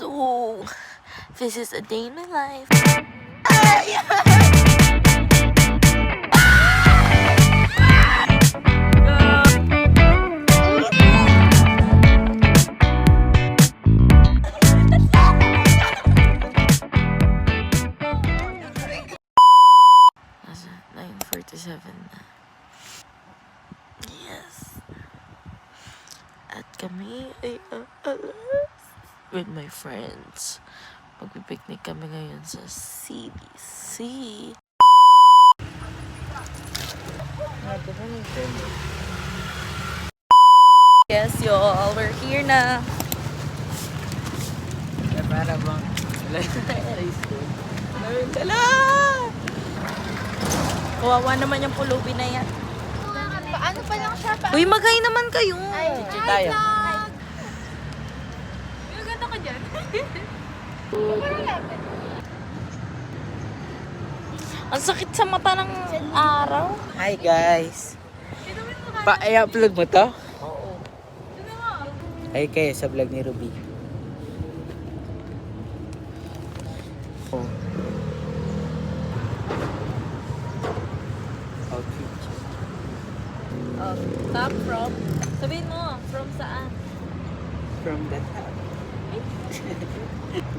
So, this is a day in my life. Nasa 9:47 na. Yes. At kami ay aalas with my friends. Magpipiknik kami ngayon sa CDC. Yes, y'all. We're here na. Para bang Dala! Kawawa naman yung pulubi na yan. Paano pa lang siya? Uy, mag-hi naman kayo. Chichi tayo. Yung ganda ka dyan. Ang sakit sa mata ng araw. Hi guys. I-upload mo to? Oo. Ay kayo sa vlog ni Ruby. Oh. Outfit. Top from? Sabihin mo, from saan? From that top.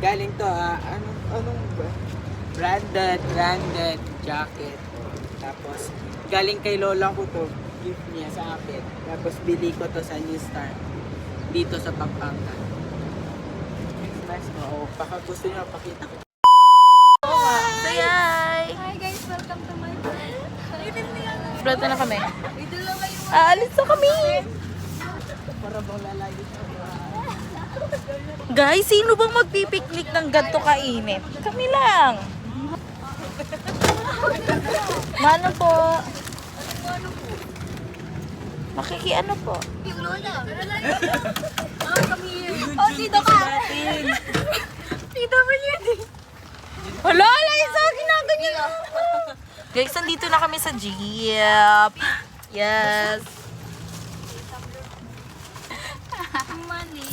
Galing to anong ba? Branded jacket. Tapos galing kay lola ko to. Gift niya sa akin. Tapos bili ko to sa New Star. Dito sa Pampanga. Nice mo. Oh, baka gusto niyo pakita ko. Say hi! Hi guys, welcome to my vlog. Vlog na kami. May dalawa yung Aalis na kami! Para bang lalayo sa Guys, sino bang magpipiknik ng ganito kainit? Kami lang! Mano po? Makikiano po? yung lola. Kami. Oh, dito ka. PWD. Hala, Liza! Ginaganyan mo! Guys, nandito na kami sa Jeep. Yes. Money.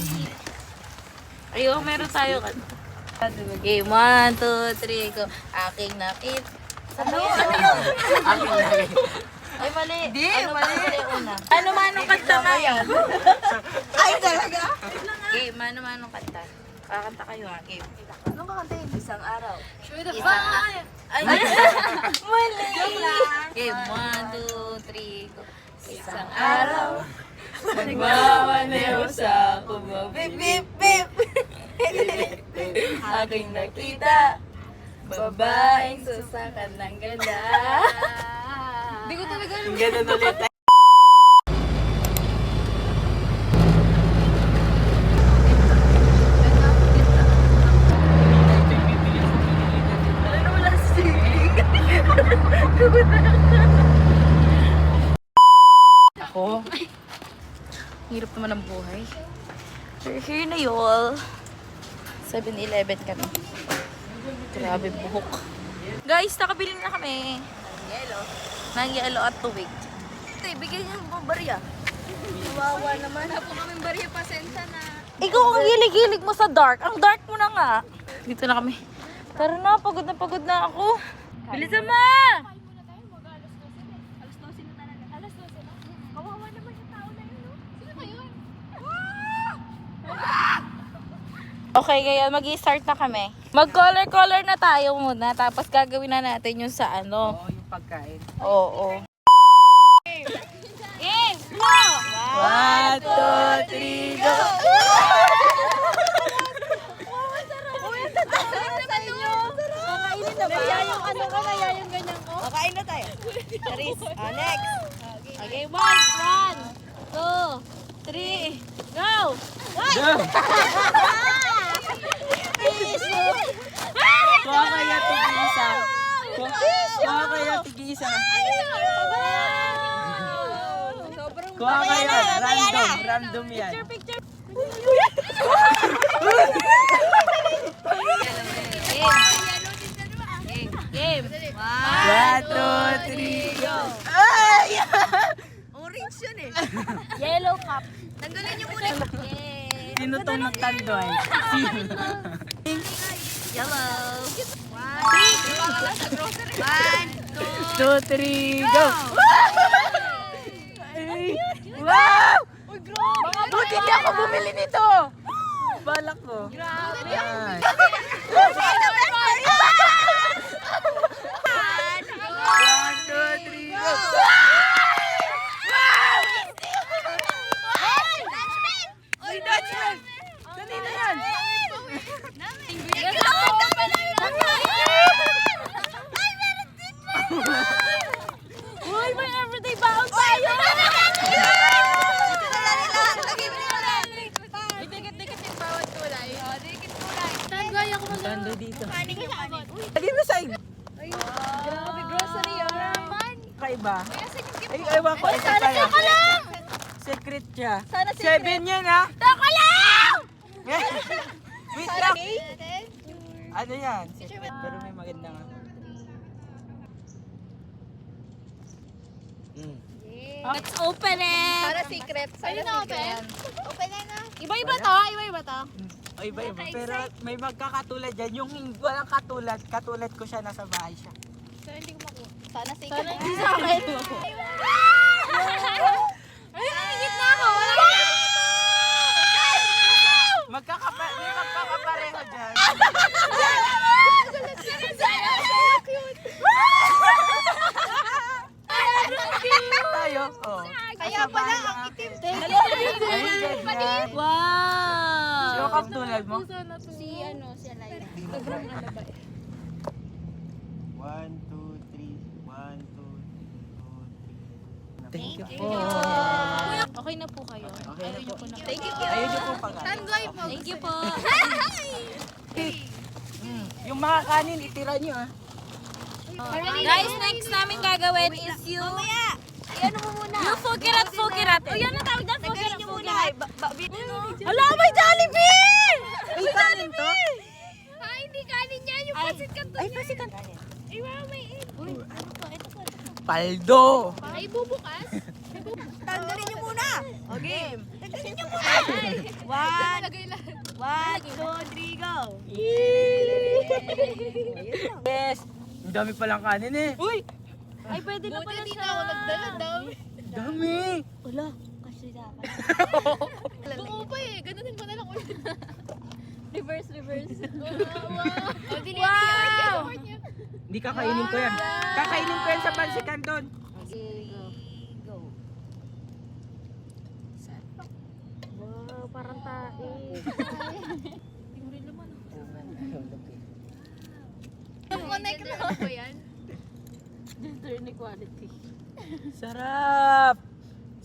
Ayun, meron tayo kan. Okay, 1, 2, 3, go. Aking nakit. Ano yun? Ay, mali. Di, mali. Una. Ano manong kanta ngayon? Ay, talaga? Okay, mano-manong kanta. Kakanta kayo ha, game. Anong kakantayin? Isang araw. Sure the Ay, mali. Joke lang. Okay, 1, 2, 3, go. Isang araw, nagmamaneho sa kumo. Bip, bip, bip. Aking nakita, babaeng susakan ng ganda. Hindi ko talaga alam. Ang ganda ulit. Ano wala sa sili? Ako? Hirap naman ang buhay. We're here na y'all. 7-Eleven kami. Grabe buhok. Guys, nakabili na kami. Ng yellow at tuwig. Ito, bigyan niyo ng barya. Kawawa naman. Wala po kaming bariya pasensya na. Ikaw ang hilig-hilig mo sa dark. Ang dark mo na nga. Dito na kami. Tara na, pagod na ako. Bilisan mo! Alas 12 na talaga. Alas 12 na? Kawawa naman yung tao na yun, no? Sino ba yun? Okay, kaya mag-i-start na kami. Mag-color-color na tayo muna. Tapos gagawin na natin yung sa ano. Oo, yung pagkain. Oo. Yes! No! 1, 2, 3, go! Sa inyo. Kakainin na ba? Kaya yung ano ka, kaya yung ganyan ko? Kakain na tayo. Charis. Next. Okay, 1, 2, 3, go! Kuha kaya tig-isa. Kuha kaya tig-isa. Sobrang Kuha kaya. Random yan. picture. Game. 1, 2, 3, go! Orange yun eh. Yellow cup. Tanggalin niyo muna. Sino tong Pangalan ng tandoy. Yellow. 2, 3, go! Ay, wow! Buti hindi ako bumili nito! Balak ko. Grabe. Ay. 1, 2, 3, go! Uy, Dutchman! Kanina yan! Uy, may everyday baon tayo! Dikit-dikit yung bawat kulay. Dikit kulay. Tanggay ako mag- Tandoy dito. Uy, Lagi mo sa inyo. grabe, grocery yun. Kaiba. Kasi yung gift Ay, ewan ko. Ito pala. Secret siya. Sana secret. 7 yan, ha? Taka lang! Wait lang. Ano yan? Secret. Pero may maganda nga. Let's open it! Sana secret. Sana secret. Open na. Iba-iba to, iba-iba to. O iba-iba. Pero may magkakatulad dyan. Yung walang katulad, katulad ko siya, nasa bahay siya. So, hindi ko makuha. Sana secret. Sana hindi sa akin. Ay, higit na ako. May magkakapareho dyan. Tayo. Oh. Kaya pala ang itim. Ayun dyan na. Wow! Yung katulad mo. Si Alayla. 1, 2, 3. 1, 2, 3. Thank you po. Okay na po kayo. Okay na po. Thank you po. Ayun yung po pag Tanggay po. Thank you po. Yung mga kanin, itira nyo ah. Guys, next namin gagawin is yung... Ano mo muna? Yung fukirat. Uy, ano tawag dyan? Tagayin niyo muna. Hala, may Jollibee! May kanin to? Ay, hindi kanin yan. Yung pasit kanto. Ay, pasikan. Ay, wow, may Uy, ano to? Ito po. Paldo! Ay, bubukas. Tanggalin niyo muna. Okay. Tanggalin niyo muna. One, lagay lang. 1, 2, 3, go. Yes! Ang dami palang kanin eh. Uy! Ay, pwede na Buti pala di siya. na ako nagdala daw. Dami! Wala, kasi dapat. Buo pa eh. Ganunin mo na lang ulit. Reverse. Wow. Wow! Hindi kakainin ko yan. Kakainin ko yan sa pansikan doon. Go. Wow, parang tae. Connect na ako yan. Gender inequality. Sarap!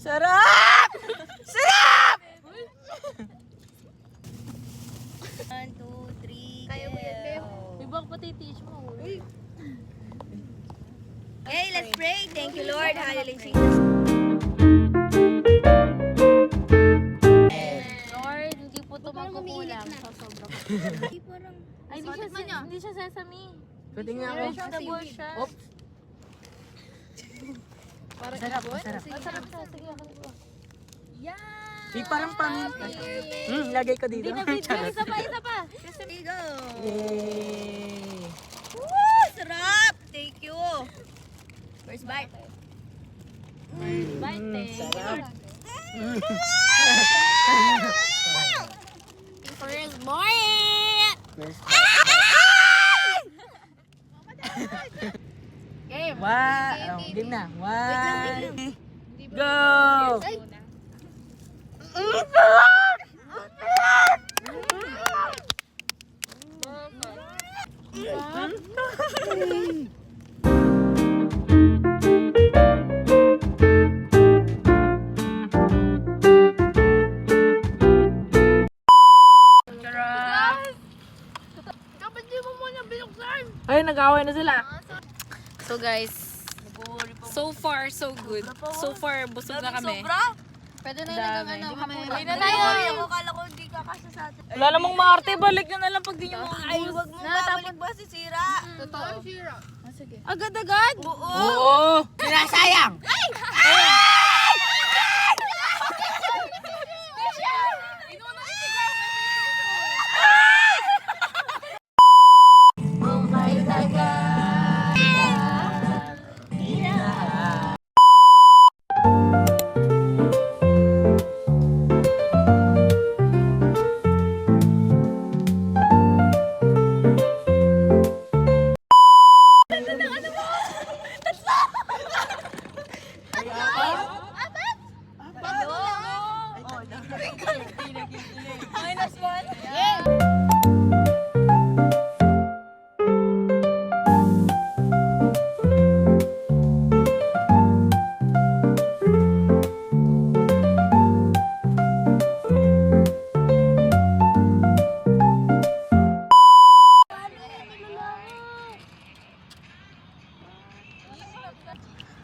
Sarap! Sarap! 1, 2, 3, Kaya mo yan, Beb. May bang pati teach mo. Okay, let's pray. Thank you, Lord. Hallelujah. Lord, hindi po ito magkukulang sa sobra ko. Ay, hindi siya sesame. Pwede nga ako. Vegetable siya. Oops. Sarap, sarap. Masarap siya. Sige, ako po. May parang paminta. Lagay ko dito. Hindi na Charot. isa pa. Let's go. Yay! Woo! Sarap. Thank you. First bite. Bite. Sarap. First bite. First Game. Game na. 1. Go! Kapag di mo muna binuksan. Ay, nag-away na sila. So guys, so far so good. So far busog na kami. Pwede na yung ano, mamaya. Uwi na tayo. Ako kala ko hindi ka kasya sa atin. Wala namang maarte, balik na lang pag di nyo Ay, wag mo babalik ba si Sira? Totoo. Sira. Agad-agad. Oo! Sinasayang!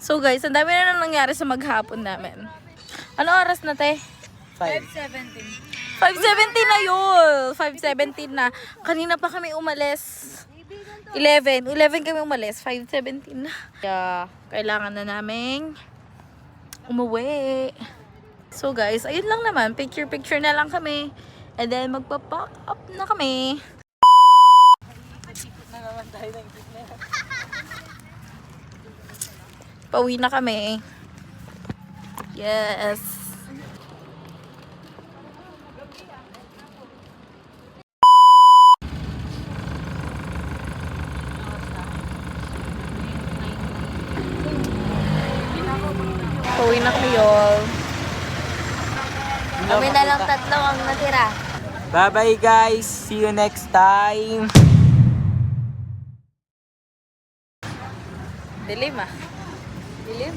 So guys, ang dami na nangyari sa maghapon namin. Ano oras na, te? 5. 5:17 na yun! 5:17 na. Kanina pa kami umalis. 11 kami umalis. 5:17 na. Kaya, kailangan na naming umuwi. So guys, ayun lang naman. Picture na lang kami. And then, magpa-pack up na kami. Pauwi na kami. Yes. Pauwi na kami, y'all. Kami na lang tatlo ang natira. Bye-bye guys. See you next time. Dilim ah. Dilim.